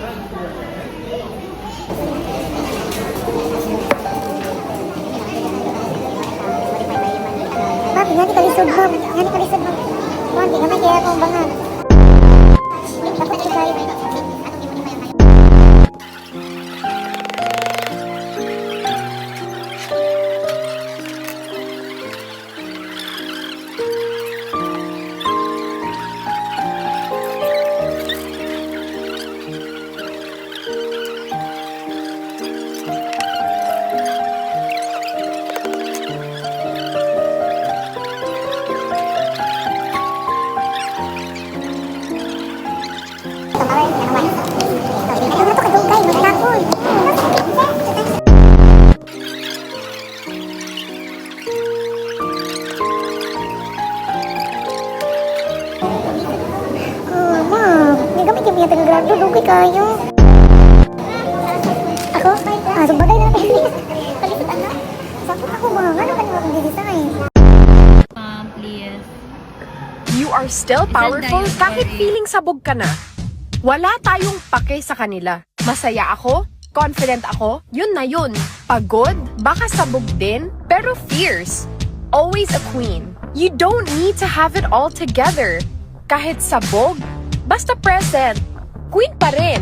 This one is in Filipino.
Ma'am, nga ni kalisod, ma'am. Nga ni kalisod, ma'am. Ma'am, di kami kaya akong bangan. Dapat siya tayo. Dugay kayo. Ako? Sabagay na natin. Kalimutan na. Sakot ako mga ano ka naman di-design. Please. You are still powerful kahit feeling sabog ka na. Wala tayong pake sa kanila. Masaya ako, confident ako, yun na yun. Pagod, baka sabog din, pero fierce. Always a queen. You don't need to have it all together. Kahit sabog, basta present. Queen pa rin.